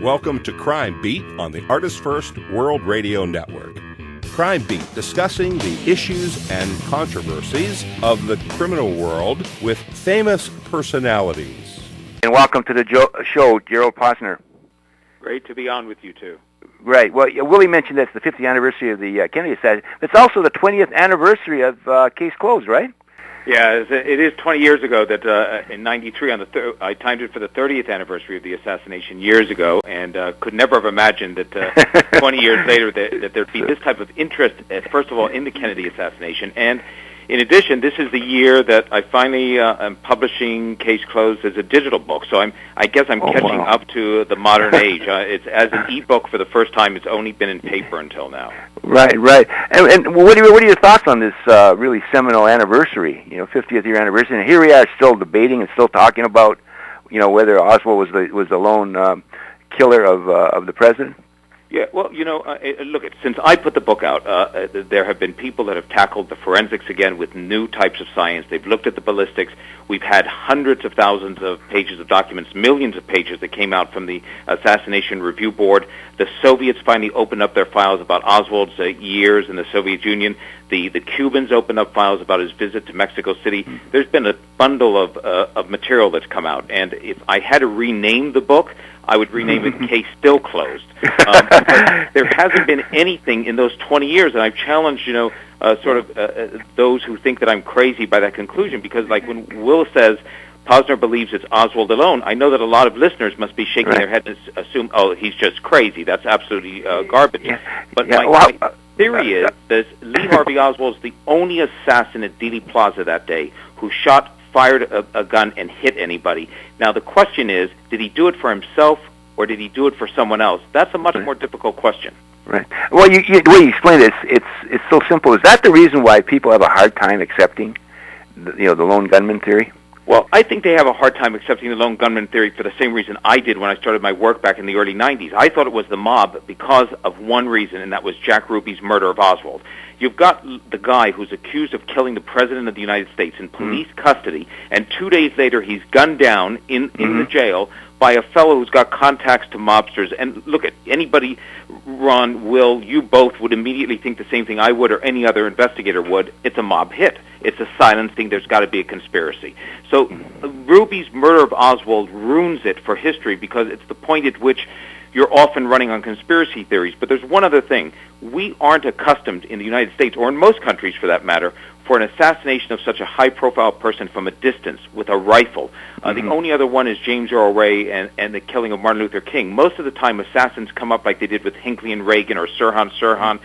Welcome to Crime Beat on the Artist First World Radio Network. Crime Beat, discussing the issues and controversies of the criminal world with famous personalities. And welcome to the show, Gerald Posner. Great to be on with you, too. Right. Well, Willie mentioned that's the 50th anniversary of the Kennedy assassination. It's also the 20th anniversary of Case Closed, right? Yeah, it is 20 years ago that in '93, I timed it for the 30th anniversary of the assassination years ago, and could never have imagined that 20 years later that there'd be this type of interest, first of all, in the Kennedy assassination. And in addition, this is the year that I finally am publishing Case Closed as a digital book. So I guess I'm catching up to the modern age. It's as an ebook for the first time. It's only been in paper until now. Right. And what are your thoughts on this really seminal anniversary? 50th year anniversary. And here we are, still debating and still talking about, whether Oswald was the lone killer of the president. Yeah, well, look, since I put the book out, there have been people that have tackled the forensics again with new types of science. They've looked at the ballistics. We've had hundreds of thousands of pages of documents, millions of pages that came out from the Assassination Review Board. The Soviets finally opened up their files about Oswald's years in the Soviet Union. The Cubans opened up files about his visit to Mexico City. There's been a bundle of material that's come out. And if I had to rename the book, I would rename it Case Still Closed. There hasn't been anything in those 20 years, and I've challenged, those who think that I'm crazy by that conclusion, because like when Will says Posner believes it's Oswald alone, I know that a lot of listeners must be shaking their head and assume, oh, he's just crazy. That's absolutely garbage. But my theory is that Lee Harvey Oswald's the only assassin at Dealey Plaza that day who fired a gun and hit anybody. Now, the question is, did he do it for himself or did he do it for someone else? That's a much more difficult question. Right. Well, the way you explain it, it's so simple. Is that the reason why people have a hard time accepting, the lone gunman theory? Well, I think they have a hard time accepting the lone gunman theory for the same reason I did when I started my work back in the early 90s. I thought it was the mob because of one reason, and that was Jack Ruby's murder of Oswald. You've got the guy who's accused of killing the President of the United States in police custody, and 2 days later he's gunned down in the jail by a fellow who's got contacts to mobsters. And look at anybody, Ron, Will, you both would immediately think the same thing I would or any other investigator would. It's a mob hit. It's a silencing. There's got to be a conspiracy. So Ruby's murder of Oswald ruins it for history because it's the point at which you're often running on conspiracy theories. But there's one other thing. We aren't accustomed in the United States, or in most countries for that matter, for an assassination of such a high-profile person from a distance with a rifle. The only other one is James Earl Ray and the killing of Martin Luther King. Most of the time, assassins come up like they did with Hinckley and Reagan or Sirhan,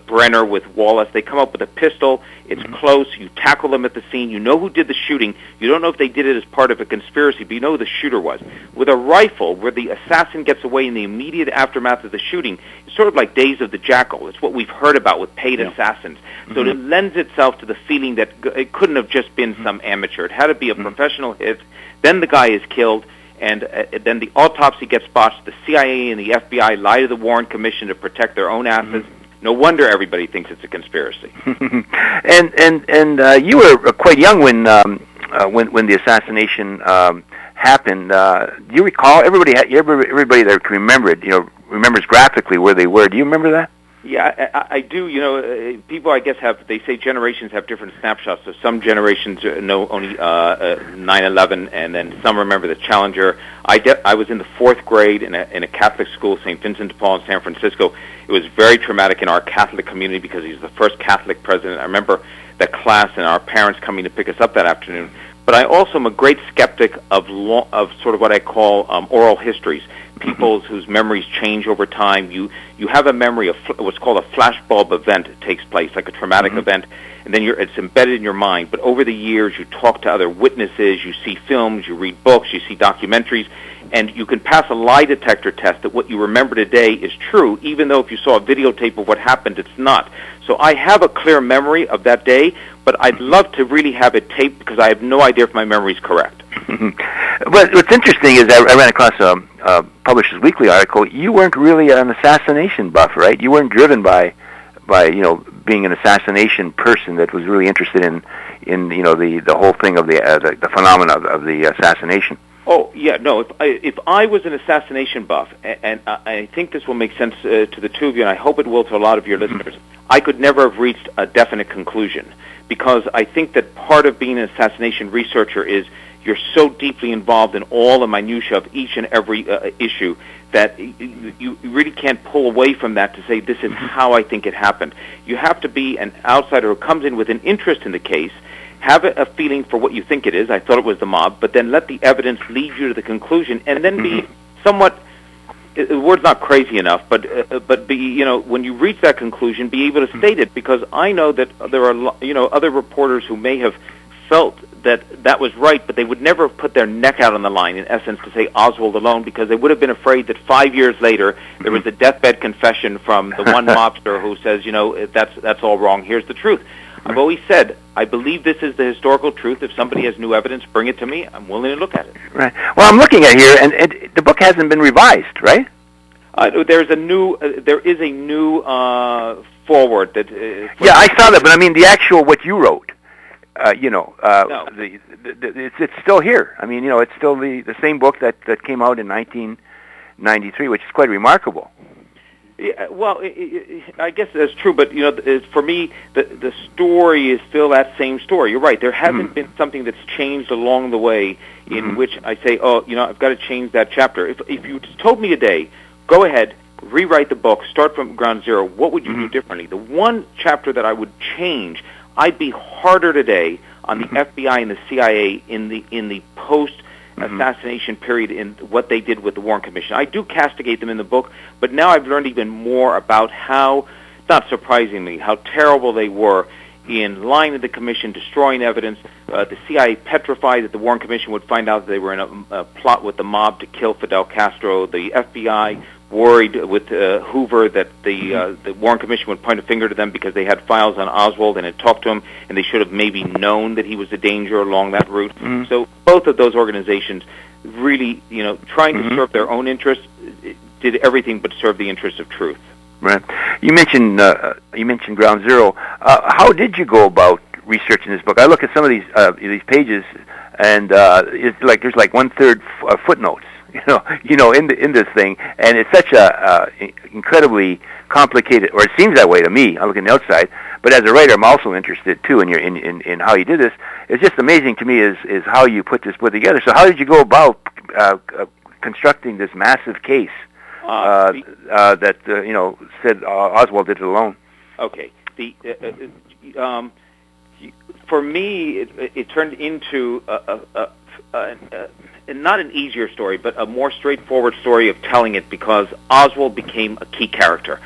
Brenner with Wallace. They come up with a pistol. It's close. You tackle them at the scene. You know who did the shooting. You don't know if they did it as part of a conspiracy, but you know who the shooter was. With a rifle, where the assassin gets away in the immediate aftermath of the shooting, it's sort of like Days of the Jackal. It's what we've heard about with paid assassins. So it lends itself to the feeling that it couldn't have just been some amateur. It had to be a professional hit. Then the guy is killed, and then the autopsy gets botched. The CIA and the FBI lie to the Warren Commission to protect their own asses. No wonder everybody thinks it's a conspiracy. and you were quite young when the assassination happened. Do you recall? Everybody that can remember it, remembers graphically where they were. Do you remember that? Yeah, I do. People, I guess, they say generations have different snapshots. So some generations know only 9/11, and then some remember the Challenger. I was in the 4th grade in a Catholic school, St. Vincent de Paul in San Francisco. It was very traumatic in our Catholic community because he was the first Catholic president. I remember the class and our parents coming to pick us up that afternoon. But I also am a great skeptic of sort of what I call oral histories. People whose memories change over time. You have a memory of what's called a flashbulb event takes place, like a traumatic event, and then it's embedded in your mind. But over the years, you talk to other witnesses, you see films, you read books, you see documentaries, and you can pass a lie detector test that what you remember today is true, even though if you saw a videotape of what happened, it's not. So I have a clear memory of that day, but I'd love to really have it taped because I have no idea if my memory is correct. But what's interesting is I ran across a Publishers Weekly article. You weren't really an assassination buff, right? You weren't driven by being an assassination person that was really interested in the whole thing of the phenomena of the assassination. Oh, yeah, no, if I was an assassination buff, and I think this will make sense to the two of you, and I hope it will to a lot of your listeners, I could never have reached a definite conclusion, because I think that part of being an assassination researcher is you're so deeply involved in all the minutiae of each and every issue that you really can't pull away from that to say, this is how I think it happened. You have to be an outsider who comes in with an interest in the case, have a feeling for what you think it is. I thought it was the mob, but then let the evidence lead you to the conclusion, and then be somewhat, the word's not crazy enough, but be, when you reach that conclusion, be able to state it, because I know that there are, other reporters who may have felt that was right, but they would never have put their neck out on the line, in essence, to say Oswald alone, because they would have been afraid that 5 years later there was a deathbed confession from the one mobster who says, that's all wrong, here's the truth. I've always said, I believe this is the historical truth. If somebody has new evidence, bring it to me. I'm willing to look at it. Right. Well, I'm looking at here, and the book hasn't been revised, right? There is a new forward that. Yeah, I saw that, but I mean the actual what you wrote. No. It's still here. I mean, it's still the same book that came out in 1993, which is quite remarkable. Yeah, well, I guess that's true, but for me, the story is still that same story. You're right. There hasn't been something that's changed along the way in which I say, I've got to change that chapter. If you told me today, go ahead, rewrite the book, start from ground zero, what would you do differently? The one chapter that I would change, I'd be harder today on the FBI and the CIA in the post-assassination period in what they did with the Warren Commission. I do castigate them in the book, but now I've learned even more about how, not surprisingly, how terrible they were in lying to the Commission, destroying evidence. The CIA petrified that the Warren Commission would find out that they were in a plot with the mob to kill Fidel Castro. The FBI worried with Hoover that the Warren Commission would point a finger to them because they had files on Oswald and had talked to him, and they should have maybe known that he was a danger along that route. So both of those organizations really, trying to serve their own interests, did everything but serve the interests of truth. Right. You mentioned Ground Zero. How did you go about researching this book? I look at some of these pages, and it's like there's like 1/3 footnotes. In this thing, and it's such a incredibly complicated, or it seems that way to me. I look on the outside, but as a writer, I'm also interested too in how you did this. It's just amazing to me is how you put this book together. So, how did you go about constructing this massive case that said Oswald did it alone? Okay. For me, it turned into not an easier story, but a more straightforward story of telling it, because Oswald became a key character.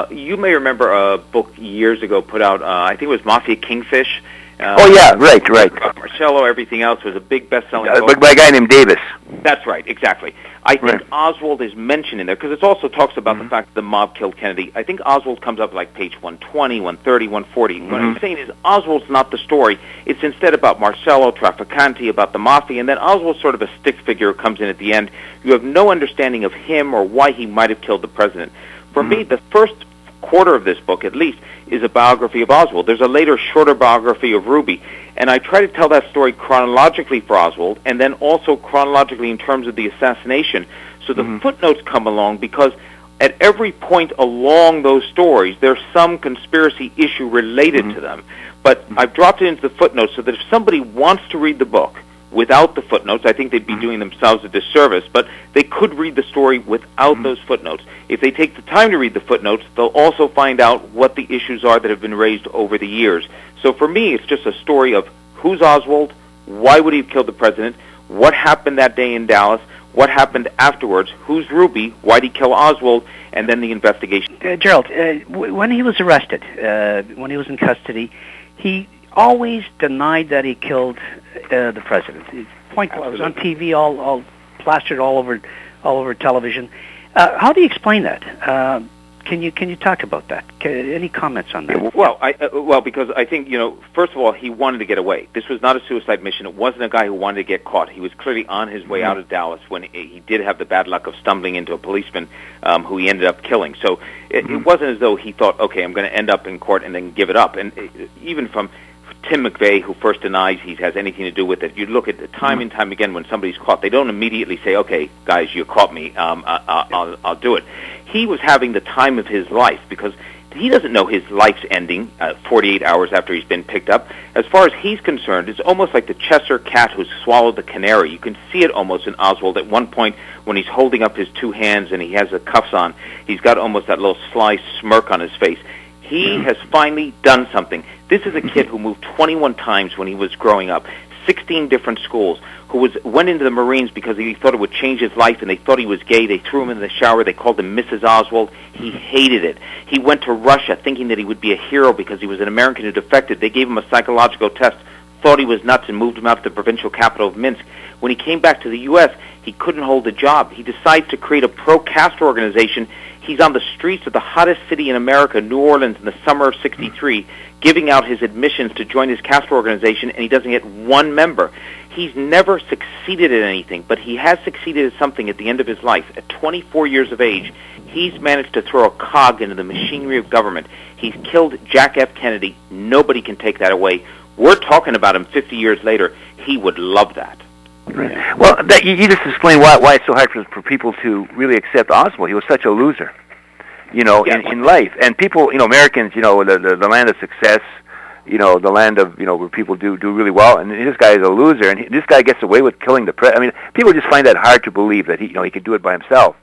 You may remember a book years ago put out, I think it was Mafia Kingfish. Right. Marcello, everything else was a big best-selling book. By a guy named Davis. That's right, exactly. I think Oswald is mentioned in there, because it also talks about the fact that the mob killed Kennedy. I think Oswald comes up like page 120, 130, 140. What I'm saying is Oswald's not the story. It's instead about Marcello, Trafficante, about the Mafia, and then Oswald's sort of a stick figure who comes in at the end. You have no understanding of him or why he might have killed the president. For me, the first quarter of this book, at least, is a biography of Oswald. There's a later, shorter biography of Ruby, and I try to tell that story chronologically for Oswald, and then also chronologically in terms of the assassination. So the footnotes come along, because at every point along those stories, there's some conspiracy issue related to them. But I've dropped it into the footnotes so that if somebody wants to read the book without the footnotes, I think they'd be doing themselves a disservice, but they could read the story without those footnotes. If they take the time to read the footnotes, they'll also find out what the issues are that have been raised over the years. So for me, it's just a story of who's Oswald, why would he have killed the president, what happened that day in Dallas, what happened afterwards, who's Ruby, why did he kill Oswald, and then the investigation. Gerald, when he was arrested, when he was in custody, he always denied that he killed the president. His point was on TV, all plastered all over television. How do you explain that? Can you talk about that? Any comments on that? Well, because I think, first of all, he wanted to get away. This was not a suicide mission. It wasn't a guy who wanted to get caught. He was clearly on his way out of Dallas when he did have the bad luck of stumbling into a policeman who he ended up killing. So it wasn't as though he thought, okay, I'm going to end up in court and then give it up. And even from Tim McVeigh, who first denies he has anything to do with it. You look at time and time again when somebody's caught, they don't immediately say, "Okay, guys, you caught me. I'll do it." He was having the time of his life because he doesn't know his life's ending 48 hours after he's been picked up. As far as he's concerned, it's almost like the Cheshire cat who swallowed the canary. You can see it almost in Oswald at one point when he's holding up his two hands and he has the cuffs on. He's got almost that little sly smirk on his face. He has finally done something. This is a kid who moved 21 times when he was growing up, 16 different schools, who went into the Marines because he thought it would change his life, and they thought he was gay. They threw him in the shower. They called him Mrs. Oswald. He hated it. He went to Russia thinking that he would be a hero because he was an American who defected. They gave him a psychological test, thought he was nuts, and moved him out to the provincial capital of Minsk. When he came back to the U.S., he couldn't hold a job. He decides to create a pro-Castro organization. He's on the streets of the hottest city in America, New Orleans, in the summer of '63, giving out his admissions to join his Castro organization, and he doesn't get one member. He's never succeeded at anything, but he has succeeded at something at the end of his life. At 24 years of age, he's managed to throw a cog into the machinery of government. He's killed Jack F. Kennedy. Nobody can take that away. We're talking about him 50 years later. He would love that. Right. Well, you just explained why it's so hard for people to really accept Oswald. He was such a loser, in life. And people, Americans, the land of success, the land of, where people do really well. And this guy is a loser, and this guy gets away with killing the president. I mean, people just find that hard to believe that he could do it by himself.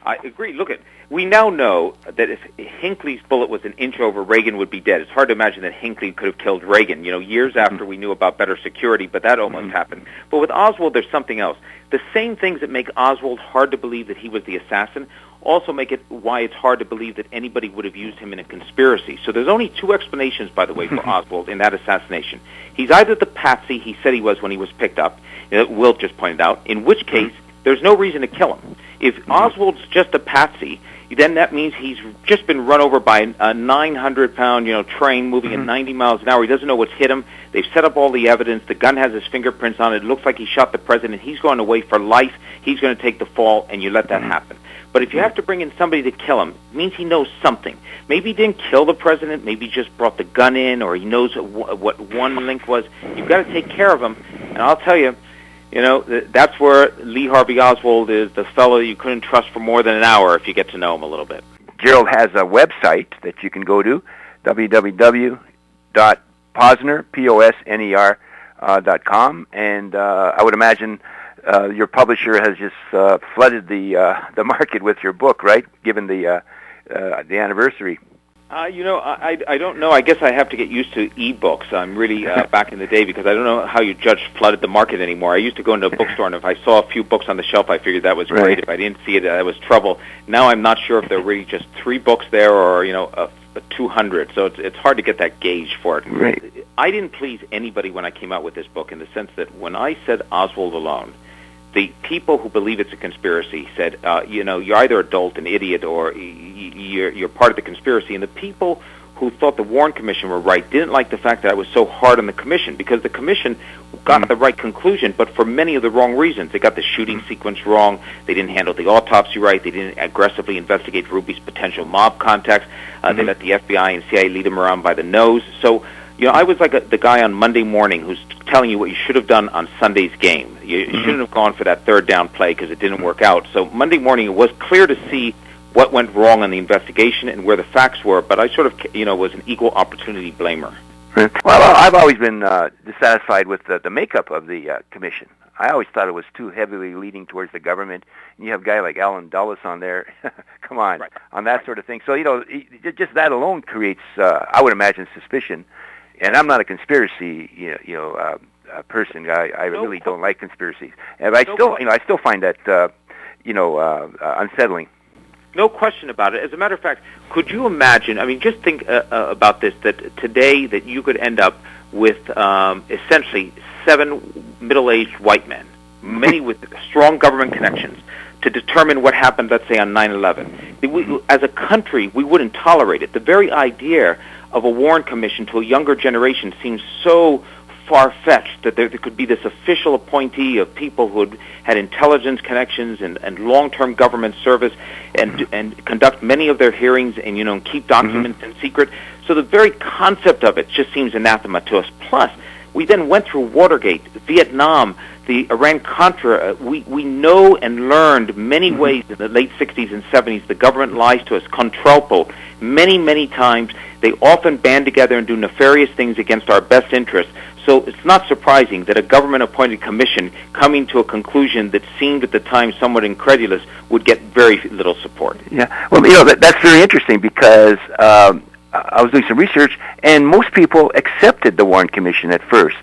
I agree. Look, we now know that if Hinckley's bullet was an inch over, Reagan would be dead. It's hard to imagine that Hinckley could have killed Reagan, years after we knew about better security, but that almost happened. But with Oswald, there's something else. The same things that make Oswald hard to believe that he was the assassin also make it why it's hard to believe that anybody would have used him in a conspiracy. So there's only two explanations, by the way, for Oswald in that assassination. He's either the patsy he said he was when he was picked up, Will just pointed out, in which case there's no reason to kill him. If Oswald's just a patsy, then that means he's just been run over by a 900-pound, train moving at 90 miles an hour. He doesn't know what's hit him. They've set up all the evidence. The gun has his fingerprints on it. It looks like he shot the president. He's going away for life. He's going to take the fall, and you let that happen. But if you have to bring in somebody to kill him, it means he knows something. Maybe he didn't kill the president. Maybe he just brought the gun in, or he knows what one link was. You've got to take care of him. And I'll tell you, that's where Lee Harvey Oswald is the fellow you couldn't trust for more than an hour if you get to know him a little bit. Gerald has a website that you can go to, www.posner.com, and I would imagine your publisher has just flooded the market with your book, right? Given the anniversary. I don't know. I guess I have to get used to e-books. I'm really back in the day because I don't know how you judge flooded the market anymore. I used to go into a bookstore, and if I saw a few books on the shelf, I figured that was great. If I didn't see it, that was trouble. Now I'm not sure if there are really just 3 books there or, 200. So it's hard to get that gauge for it. Right. I didn't please anybody when I came out with this book in the sense that when I said Oswald alone, the people who believe it's a conspiracy said, you're either a dolt, an idiot, or you're part of the conspiracy. And the people who thought the Warren Commission were right didn't like the fact that I was so hard on the Commission, because the Commission got the right conclusion, but for many of the wrong reasons. They got the shooting sequence wrong. They didn't handle the autopsy right. They didn't aggressively investigate Ruby's potential mob contacts. They let the FBI and CIA lead him around by the nose. So, I was like the guy on Monday morning who's telling you what you should have done on Sunday's game. You shouldn't have gone for that third down play because it didn't work out. So Monday morning it was clear to see what went wrong in the investigation and where the facts were, but I sort of, was an equal opportunity blamer. Well, I've always been dissatisfied with the makeup of the commission. I always thought it was too heavily leaning towards the government. And you have a guy like Alan Dulles on there. Come on, on that sort of thing. So, just that alone creates, I would imagine, suspicion. And I'm not a conspiracy, person. I really don't like conspiracies. And I still find that, unsettling. No question about it. As a matter of fact, could you imagine, just think about this, that today that you could end up with essentially 7 middle-aged white men, many with strong government connections, to determine what happened, let's say, on 9/11. As a country, we wouldn't tolerate it. The very idea of a Warren Commission to a younger generation seems so far-fetched that there could be this official appointee of people who had intelligence connections and long-term government service and conduct many of their hearings and keep documents in secret. So the very concept of it just seems anathema to us. Plus, we then went through Watergate, Vietnam, the Iran-Contra. We know and learned many ways in the late 60s and 70s the government lies to us, contralpo, many, many times. They often band together and do nefarious things against our best interests. So it's not surprising that a government-appointed commission coming to a conclusion that seemed at the time somewhat incredulous would get very little support. Yeah, well, that's very interesting because I was doing some research, and most people accepted the Warren Commission at first.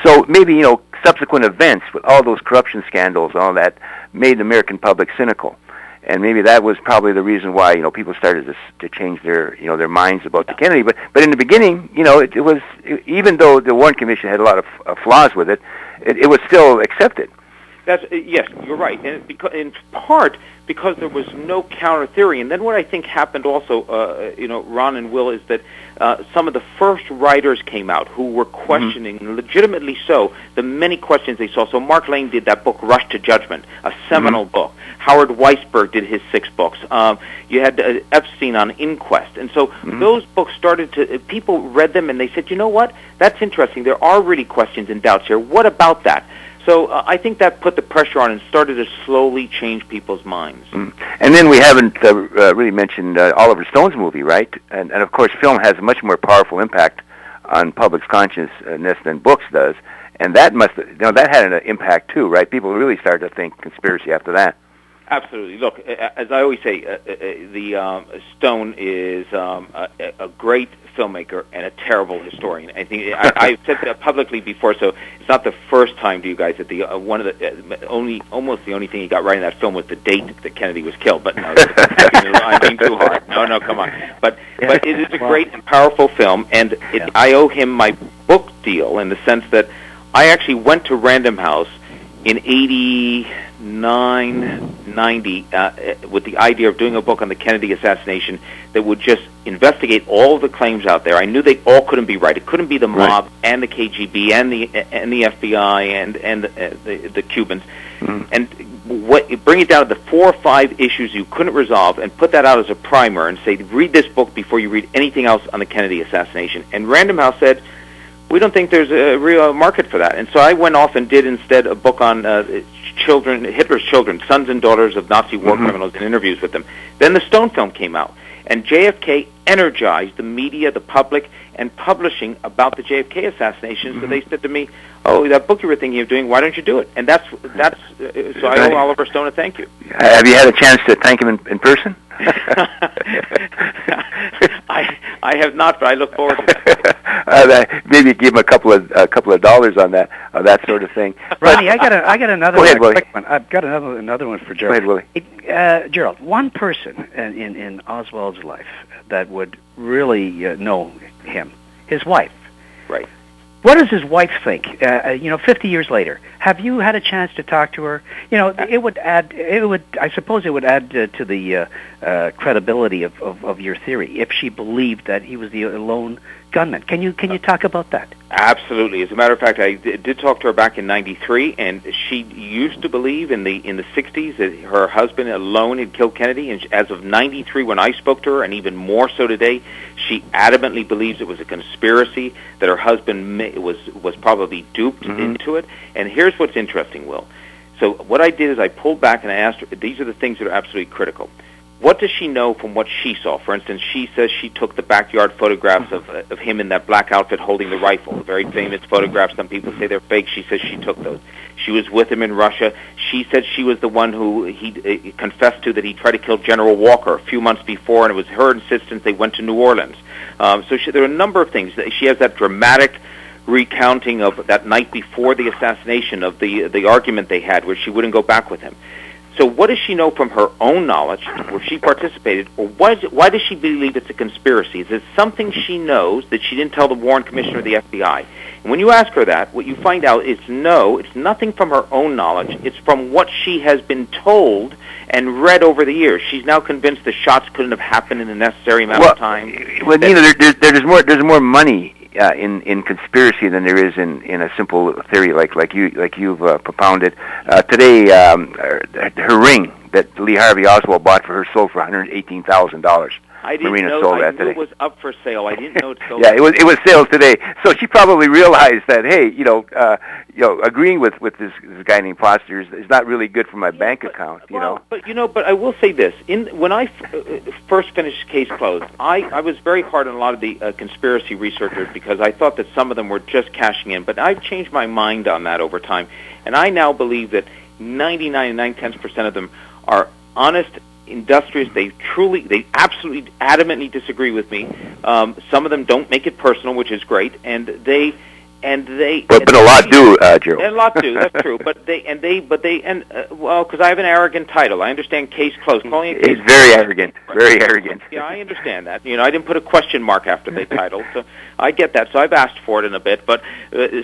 So maybe, subsequent events with all those corruption scandals and all that made the American public cynical. And maybe that was probably the reason why, people started to change their minds about the Kennedy. But in the beginning, it was, even though the Warren Commission had a lot of flaws with it, it was still accepted. Yes, you're right, and in part because there was no counter theory. And then what I think happened also, Ron and Will, is that some of the first writers came out who were questioning, legitimately so, the many questions they saw. So Mark Lane did that book, Rush to Judgment, a seminal book. Howard Weisberg did his 6 books. You had Epstein on Inquest. And so those books started to, people read them and they said, you know what, that's interesting. There are really questions and doubts here. What about that? So I think that put the pressure on and started to slowly change people's minds. And then we haven't really mentioned Oliver Stone's movie, right? And of course, film has a much more powerful impact on public's consciousness than books does. And that that had an impact too, right? People really started to think conspiracy after that. Absolutely. Look, as I always say, the Stone is a great filmmaker and a terrible historian. I think I've said that publicly before, so it's not the first time to you guys that the almost the only thing he got right in that film was the date that Kennedy was killed. But no, I'm being too hard. No, come on. But it is a great and powerful film, and I owe him my book deal in the sense that I actually went to Random House in 89, 90, with the idea of doing a book on the Kennedy assassination that would just investigate all of the claims out there. I knew they all couldn't be right. It couldn't be the mob and the KGB and the FBI and the Cubans. And bring it down to the 4 or 5 issues you couldn't resolve and put that out as a primer and say, read this book before you read anything else on the Kennedy assassination. And Random House said, we don't think there's a real market for that. And so I went off and did instead a book on Hitler's children, sons and daughters of Nazi war criminals, and interviews with them. Then the Stone film came out, and JFK energized the media, the public, and publishing about the JFK assassination. So they said to me, oh, that book you were thinking of doing, why don't you do it? And that's so I owe Oliver Stone a thank you. Have you had a chance to thank him in person? I have not, but I look forward to that. Maybe give him a couple of dollars on that sort of thing. Ronnie, I got another Go ahead, one, Willie. quick one. I've got another one for Gerald. Go ahead, Willie. Gerald, one person in Oswald's life that would really know him, his wife. Right. What does his wife think? 50 years later, have you had a chance to talk to her? It would add. I suppose it would add to the credibility of your theory if she believed that he was the lone gunman. Can you talk about that? Absolutely. As a matter of fact, I did talk to her back in '93, and she used to believe in the 60s that her husband alone had killed Kennedy. And as of '93, when I spoke to her, and even more so today, she adamantly believes it was a conspiracy, that her husband was probably duped into it. And here's what's interesting, Will. So what I did is I pulled back and I asked her, these are the things that are absolutely critical. What does she know from what she saw? For instance, she says she took the backyard photographs of him in that black outfit holding the rifle, the very famous photographs. Some people say they're fake. She says she took those. She was with him in Russia. She said she was the one who he confessed to that he tried to kill General Walker a few months before, and it was her insistence they went to New Orleans. So there are a number of things. She has that dramatic recounting of that night before the assassination of the argument they had where she wouldn't go back with him. So what does she know from her own knowledge, where she participated, or why does she believe it's a conspiracy? Is it something she knows that she didn't tell the Warren Commission or the FBI? And when you ask her that, what you find out is no, it's nothing from her own knowledge. It's from what she has been told and read over the years. She's now convinced the shots couldn't have happened in the necessary amount of time. Well, there's more money in conspiracy than there is in a simple theory like you've propounded. Today, her ring that Lee Harvey Oswald bought for her sold for $118,000. I didn't Marina know. sold I that knew today. it was up for sale. I didn't know it sold. Yeah, it was sales today. So she probably realized that, hey, agreeing with this guy named Posner is not really good for my bank account. But I will say this: when I first finished Case Closed, I was very hard on a lot of the conspiracy researchers because I thought that some of them were just cashing in. But I've changed my mind on that over time, and I now believe that 99.9% of them are honest, industrious. They absolutely adamantly disagree with me. Some of them don't make it personal, which is great, but a lot do, Gerald. And a lot do. That's true. Because I have an arrogant title. I understand Case Closed. Calling it It's very arrogant. Very arrogant. Yeah, I understand that. I didn't put a question mark after the title, so I get that. So I've asked for it in a bit, but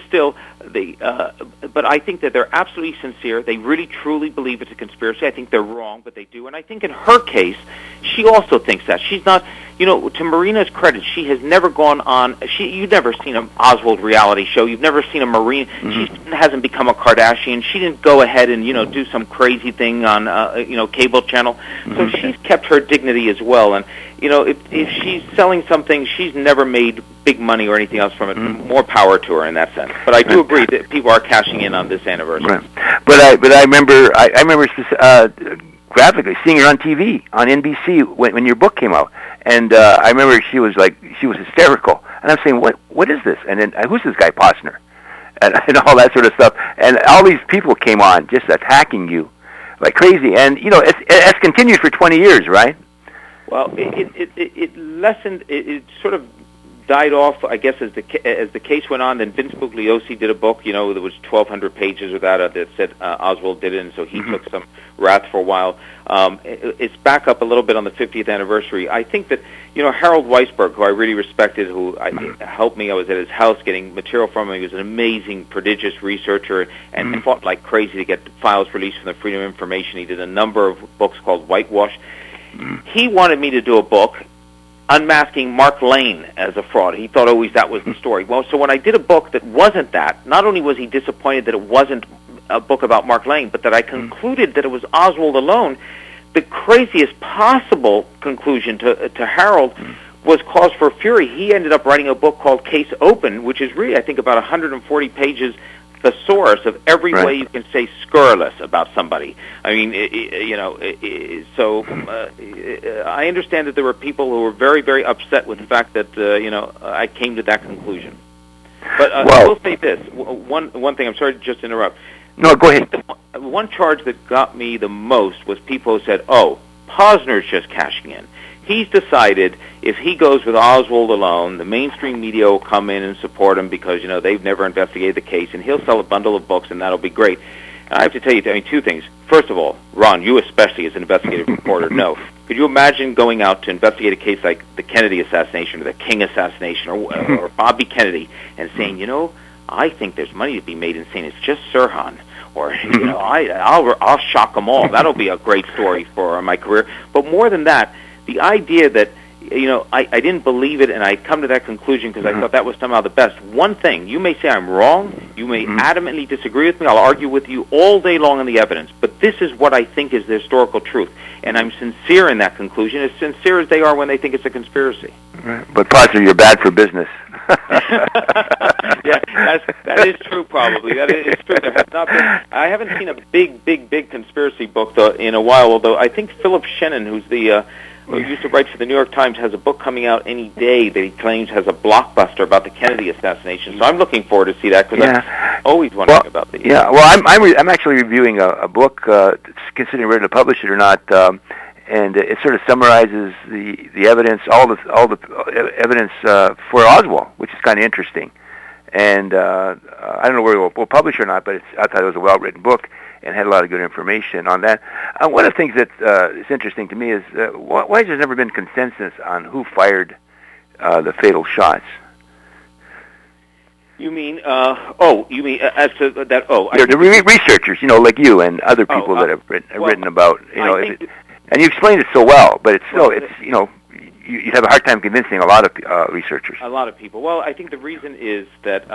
still, but I think that they're absolutely sincere. They really, truly believe it's a conspiracy. I think they're wrong, but they do. And I think in her case, she also thinks that. She's not, to Marina's credit, she has never gone on, you've never seen an Oswald reality show. You've never seen a Marina. Mm-hmm. She hasn't become a Kardashian. She didn't go ahead and, do some crazy thing on, cable channel. Mm-hmm. So she's kept her dignity as well. And, if she's selling something, she's never made big money or anything else from it. Mm-hmm. More power to her in that sense. But I do agree that people are cashing in on this anniversary. Right. But I remember graphically seeing her on TV on NBC when your book came out, and I remember she was hysterical, and I'm saying, what is this? And then who's this guy Posner, and all that sort of stuff, and all these people came on just attacking you like crazy, and it's continued for 20 years, right? Well, it lessened. It sort of died off, I guess, as the case went on. Then Vince Bugliosi did a book, there was 1,200 pages of that said Oswald did it, and so he took some wrath for a while. It's back up a little bit on the 50th anniversary. I think that, Harold Weisberg, who I really respected, who helped me, I was at his house getting material from him. He was an amazing, prodigious researcher and fought like crazy to get files released from the Freedom of Information. He did a number of books called Whitewash. He wanted me to do a book unmasking Mark Lane as a fraud. He thought always that was the story. Well, so when I did a book that wasn't that, not only was he disappointed that it wasn't a book about Mark Lane, but that I concluded that it was Oswald alone, the craziest possible conclusion to Harold was cause for fury. He ended up writing a book called Case Open, which is really, I think, about 140 pages thesaurus of every way you can say scurrilous about somebody. I mean, I understand that there were people who were very, very upset with the fact that, I came to that conclusion. But I will say this, one thing, I'm sorry to just interrupt. No, go ahead. One charge that got me the most was people who said, Posner's just cashing in. He's decided if he goes with Oswald alone, the mainstream media will come in and support him because, they've never investigated the case, and he'll sell a bundle of books, and that'll be great. And I have to tell you, two things. First of all, Ron, you especially as an investigative reporter, no. Could you imagine going out to investigate a case like the Kennedy assassination or the King assassination or Bobby Kennedy and saying, I think there's money to be made in saying it's just Sirhan. Or, I'll shock them all. That'll be a great story for my career. But more than that, the idea that, I didn't believe it, and I come to that conclusion because I thought that was somehow the best. One thing, you may say I'm wrong, you may adamantly disagree with me, I'll argue with you all day long on the evidence, but this is what I think is the historical truth, and I'm sincere in that conclusion, as sincere as they are when they think it's a conspiracy. Right. But Posner, you're bad for business. Yeah, that is true. Probably that is true. There has not been. I haven't seen a big conspiracy book in a while. Although I think Philip Shannon, who used to write for the New York Times, has a book coming out any day that he claims has a blockbuster about the Kennedy assassination. So I'm looking forward to see that because I'm always wondering about the. Yeah, well, I'm actually reviewing a book, considering whether to publish it or not. And it sort of summarizes the evidence, all the evidence for Oswald, which is kind of interesting. And I don't know whether we'll publish or not, but I thought it was a well-written book and had a lot of good information on that. One of the things that is interesting to me is why has there never been consensus on who fired the fatal shots? You mean? You mean as to that? The researchers, like you and other people that have written about, and you explained it so well, but it's still, you have a hard time convincing a lot of researchers. A lot of people. Well, I think the reason is that,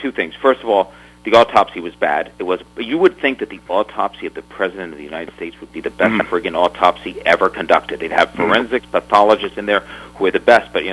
two things. First of all, the autopsy was bad. You would think that the autopsy of the President of the United States would be the best friggin' autopsy ever conducted. They'd have forensics pathologists in there who were the best. But,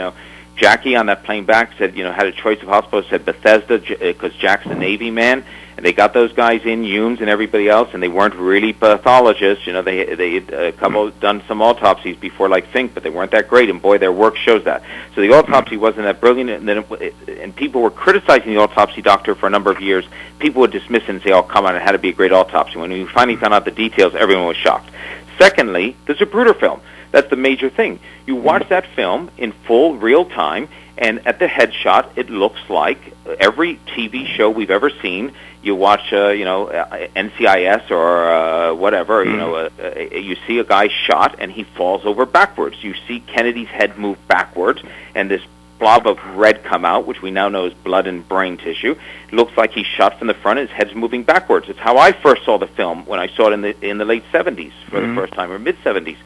Jackie on that plane back said, had a choice of hospitals, said Bethesda, because Jack's the Navy man. And they got those guys in, Humes and everybody else, and they weren't really pathologists. They had done some autopsies before, like Fink, but they weren't that great. And boy, their work shows that. So the autopsy wasn't that brilliant. And then, and people were criticizing the autopsy doctor for a number of years. People would dismiss it and say, "Oh, come on, it had to be a great autopsy." When we finally found out the details, everyone was shocked. Secondly, the Zapruder film. That's the major thing. You watch that film in full, real time, and at the headshot, it looks like every TV show we've ever seen. You watch, NCIS or whatever, you see a guy shot and he falls over backwards. You see Kennedy's head move backwards, and this blob of red come out, which we now know is blood and brain tissue. It looks like he's shot from the front, and his head's moving backwards. It's how I first saw the film when I saw it in the late 70s for the first time, or mid-70s.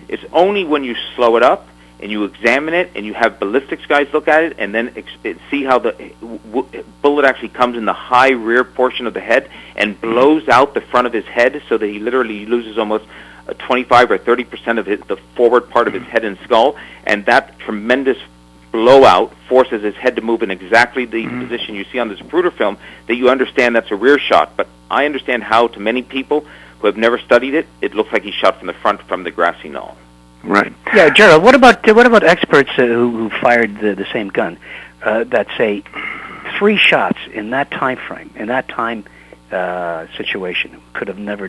It's only when you slow it up and you examine it and you have ballistics guys look at it and then see how the bullet actually comes in the high rear portion of the head and blows out the front of his head so that he literally loses almost 25 or 30% of the forward part of his head and skull, and that tremendous blowout forces his head to move in exactly the position you see on this Zapruder film, that you understand that's a rear shot. But I understand how, to many people who have never studied it, it looks like he's shot from the front from the grassy knoll. Right. Yeah, Gerald. What about experts who fired the same gun that say 3 shots in that time frame, in that time situation, could have never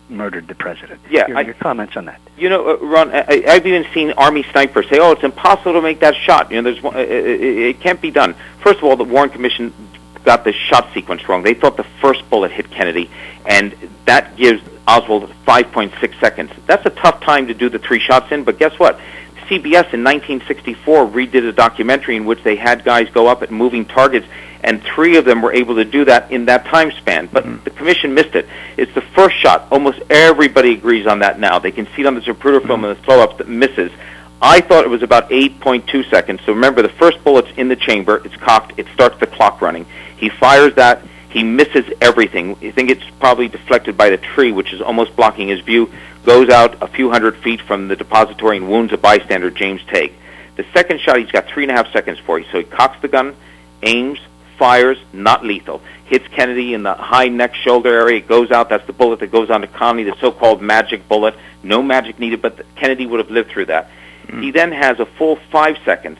murdered the president? Yeah, your comments on that? Ron, I've even seen Army snipers say, "Oh, it's impossible to make that shot. It can't be done." First of all, the Warren Commission got the shot sequence wrong. They thought the first bullet hit Kennedy, and that gives Oswald 5.6 seconds. That's a tough time to do the 3 shots in, but guess what? CBS in 1964 redid a documentary in which they had guys go up at moving targets, and 3 of them were able to do that in that time span. But the commission missed it. It's the first shot. Almost everybody agrees on that now. They can see it on the Zapruder film and the slow-ups that misses. I thought it was about 8.2 seconds. So remember, the first bullet's in the chamber. It's cocked. It starts the clock running. He fires that. He misses everything. You think it's probably deflected by the tree, which is almost blocking his view, goes out a few hundred feet from the depository and wounds a bystander, James Tague. The second shot he's got 3.5 seconds for. So he cocks the gun, aims, fires, not lethal. Hits Kennedy in the high neck shoulder area. It goes out. That's the bullet that goes on to Connolly, the so-called magic bullet. No magic needed, but Kennedy would have lived through that. He then has a full 5 seconds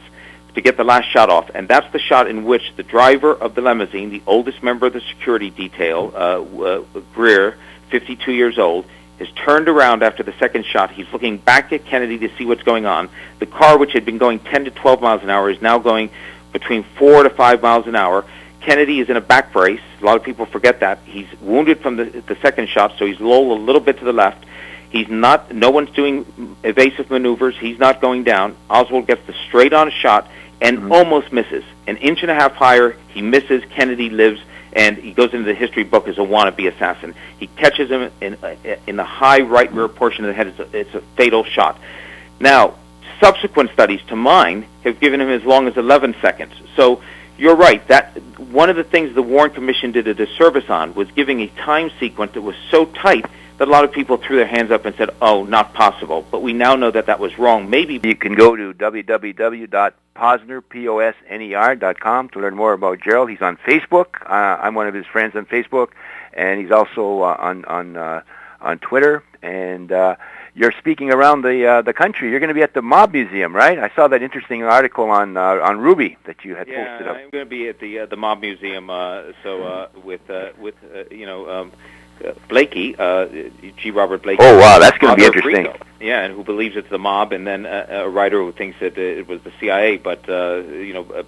to get the last shot off, and that's the shot in which the driver of the limousine, the oldest member of the security detail, Greer, 52 years old, is turned around after the second shot. He's looking back at Kennedy to see what's going on. The car, which had been going 10 to 12 miles an hour, is now going between 4 to 5 miles an hour. Kennedy is in a back brace. A lot of people forget that. He's wounded from the second shot, so he's lolled a little bit to the left. No one's doing evasive maneuvers. He's not going down. Oswald gets the straight-on shot and almost misses. 1.5 inches higher, he misses. Kennedy lives, and he goes into the history book as a wannabe assassin. He catches him in the high right rear portion of the head. It's a fatal shot. Now, subsequent studies to mine have given him as long as 11 seconds. So you're right. That one of the things the Warren Commission did a disservice on was giving a time sequence that was so tight that a lot of people threw their hands up and said, "Oh, not possible." But we now know that that was wrong. Maybe you can go to www.posner.com to learn more about Gerald. He's on Facebook. I'm one of his friends on Facebook, and he's also on Twitter. And you're speaking around the country. You're going to be at the Mob Museum, right? I saw that interesting article on Ruby that you had posted up. Yeah, I'm going to be at the Mob Museum. With Blakey, G. Robert Blakey. Oh, wow, that's going to be interesting. Rico. Yeah, and who believes it's the mob, and then a writer who thinks that it was the CIA, but,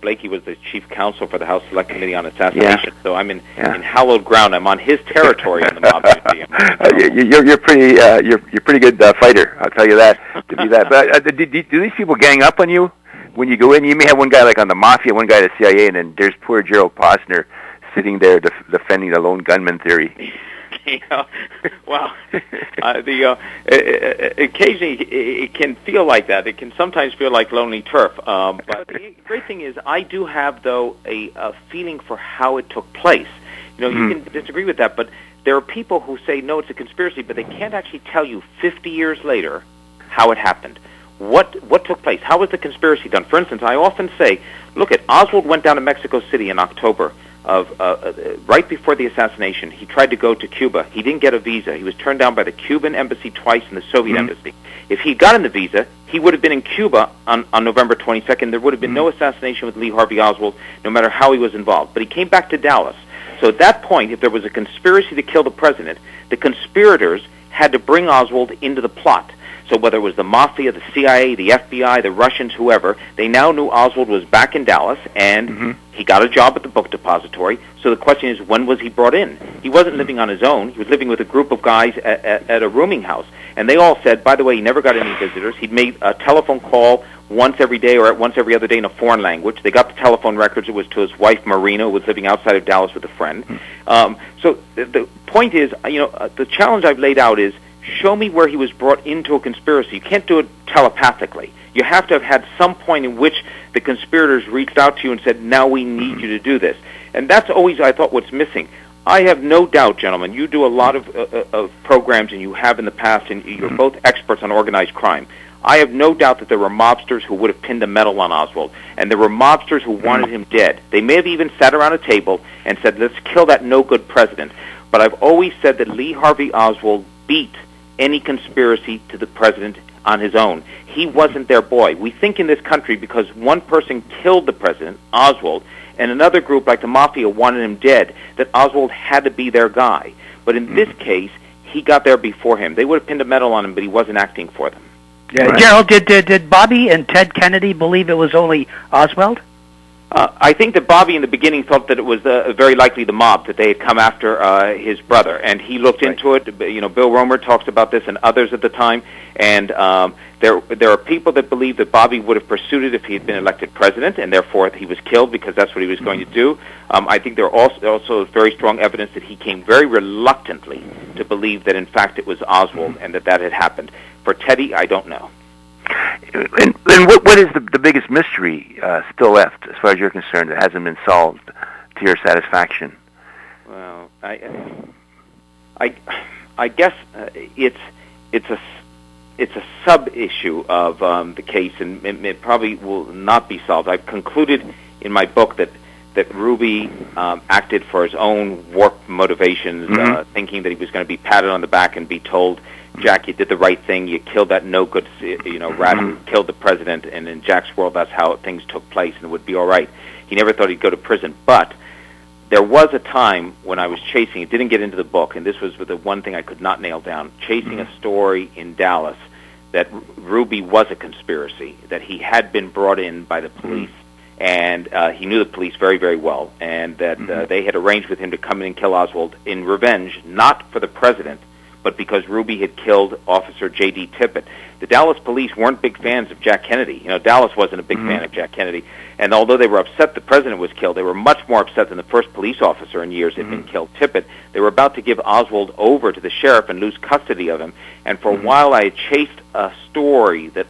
Blakey was the chief counsel for the House Select Committee on Assassination, so I'm in hallowed ground. I'm on his territory in the Mob Museum. You're pretty good fighter, I'll tell you that, to do that. But do these people gang up on you when you go in? You may have one guy like on the Mafia, one guy at the CIA, and then there's poor Gerald Posner sitting there defending the lone gunman theory. Well, occasionally it can feel like that. It can sometimes feel like lonely turf. But the great thing is, I do have, though, a feeling for how it took place. You can disagree with that, but there are people who say, no, it's a conspiracy, but they can't actually tell you 50 years later how it happened. What took place? How was the conspiracy done? For instance, I often say, look, Oswald went down to Mexico City in October of right before the assassination. He tried to go to Cuba. He didn't get a visa. He was turned down by the Cuban embassy twice and the Soviet embassy. If he'd gotten the visa, he would have been in Cuba on November 22nd. There would have been no assassination with Lee Harvey Oswald, no matter how he was involved. But he came back to Dallas. So at that point, if there was a conspiracy to kill the president, the conspirators had to bring Oswald into the plot. So whether it was the Mafia, the CIA, the FBI, the Russians, whoever, they now knew Oswald was back in Dallas, and he got a job at the book depository. So the question is, when was he brought in? He wasn't living on his own. He was living with a group of guys at a rooming house. And they all said, by the way, he never got any visitors. He'd made a telephone call once every day or once every other day in a foreign language. They got the telephone records. It was to his wife, Marina, who was living outside of Dallas with a friend. So the point is, the challenge I've laid out is, show me where he was brought into a conspiracy. You can't do it telepathically. You have to have had some point in which the conspirators reached out to you and said, now we need you to do this. And that's always, I thought, what's missing. I have no doubt, gentlemen, you do a lot of programs, and you have in the past, and you're both experts on organized crime. I have no doubt that there were mobsters who would have pinned a medal on Oswald, and there were mobsters who wanted him dead. They may have even sat around a table and said, let's kill that no-good president. But I've always said that Lee Harvey Oswald beat any conspiracy to the president on his own. He wasn't their boy. We think in this country, because one person killed the president, Oswald, and another group like the Mafia wanted him dead, that Oswald had to be their guy. But in this case, he got there before him. They would have pinned a medal on him, but he wasn't acting for them. Yeah, right. Gerald, did Bobby and Ted Kennedy believe it was only Oswald? I think that Bobby in the beginning thought that it was very likely the mob, that they had come after his brother, and he looked into it. Bill Romer talks about this and others at the time, and there are people that believe that Bobby would have pursued it if he had been elected president, and therefore he was killed because that's what he was going to do. I think there also is very strong evidence that he came very reluctantly to believe that in fact it was Oswald and that had happened. For Teddy, I don't know. And what is the biggest mystery still left, as far as you're concerned, that hasn't been solved to your satisfaction? Well, I guess it's a sub issue of the case, and it probably will not be solved. I've concluded in my book that Ruby acted for his own warped motivations, thinking that he was going to be patted on the back and be told, Jack, you did the right thing. You killed that no-good, rat who killed the president. And in Jack's world, that's how things took place, and it would be all right. He never thought he'd go to prison. But there was a time when I was chasing, it didn't get into the book, and this was the one thing I could not nail down, chasing a story in Dallas that Ruby was a conspiracy, that he had been brought in by the police, and he knew the police very, very well, and that they had arranged with him to come in and kill Oswald in revenge, not for the president, but because Ruby had killed Officer J.D. Tippit. The Dallas police weren't big fans of Jack Kennedy. Dallas wasn't a big fan of Jack Kennedy. And although they were upset the president was killed, they were much more upset than the first police officer in years had been killed, Tippit. They were about to give Oswald over to the sheriff and lose custody of him. And for a while I had chased a story that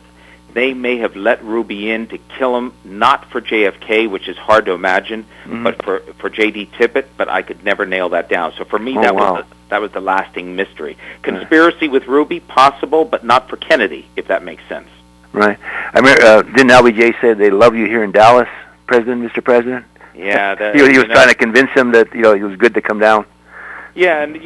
they may have let Ruby in to kill him, not for JFK, which is hard to imagine, but for J.D. Tippit, but I could never nail that down. So for me, that was the lasting mystery. Conspiracy with Ruby, possible, but not for Kennedy, if that makes sense. Right. I remember, didn't LBJ say they love you here in Dallas, Mr. President? Yeah. He was trying to convince him that it was good to come down. Yeah, and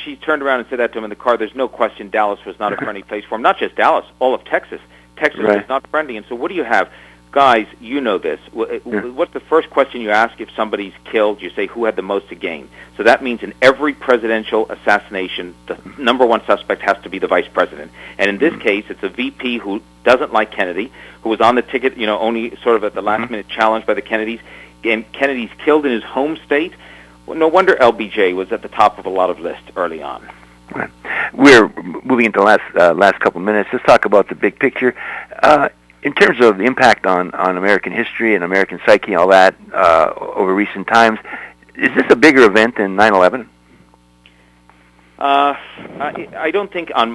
she turned around and said that to him in the car. There's no question Dallas was not a friendly place for him. Not just Dallas, all of Texas. Texas was not friendly. And so what do you have? Guys, you know this. What's the first question you ask if somebody's killed? You say, who had the most to gain? So that means in every presidential assassination, the number one suspect has to be the vice president. And in this case, it's a VP who doesn't like Kennedy, who was on the ticket, only sort of at the last minute challenged by the Kennedys. And Kennedy's killed in his home state. Well, no wonder LBJ was at the top of a lot of lists early on. Right. We're moving into the last couple of minutes. Let's talk about the big picture. In terms of the impact on American history and American psyche and all that over recent times, is this a bigger event than 9/11? I don't think on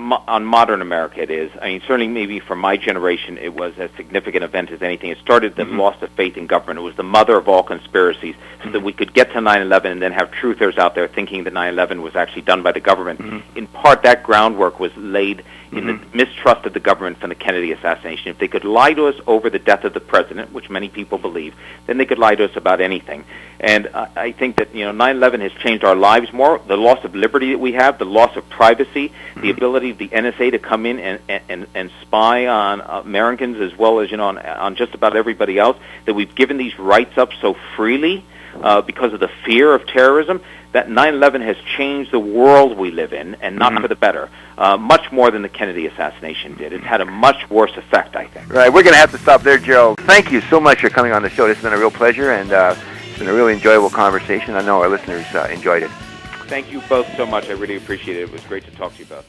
modern America it is. I mean, certainly maybe for my generation it was as significant an event as anything. It started the loss of faith in government. It was the mother of all conspiracies, so that we could get to 9/11 and then have truthers out there thinking that 9/11 was actually done by the government. In part, that groundwork was laid in the mistrust of the government from the Kennedy assassination. If they could lie to us over the death of the president, which many people believe, then they could lie to us about anything. And I think that 9/11 has changed our lives more. The loss of liberty that we have, the loss of privacy, the ability of the NSA to come in and spy on Americans as well as on just about everybody else, that we've given these rights up so freely because of the fear of terrorism, that 9/11 has changed the world we live in, and not for the better, much more than the Kennedy assassination did. It's had a much worse effect, I think. Right, we're going to have to stop there, Gerald. Thank you so much for coming on the show. This has been a real pleasure, and it's been a really enjoyable conversation. I know our listeners enjoyed it. Thank you both so much. I really appreciate it. It was great to talk to you both.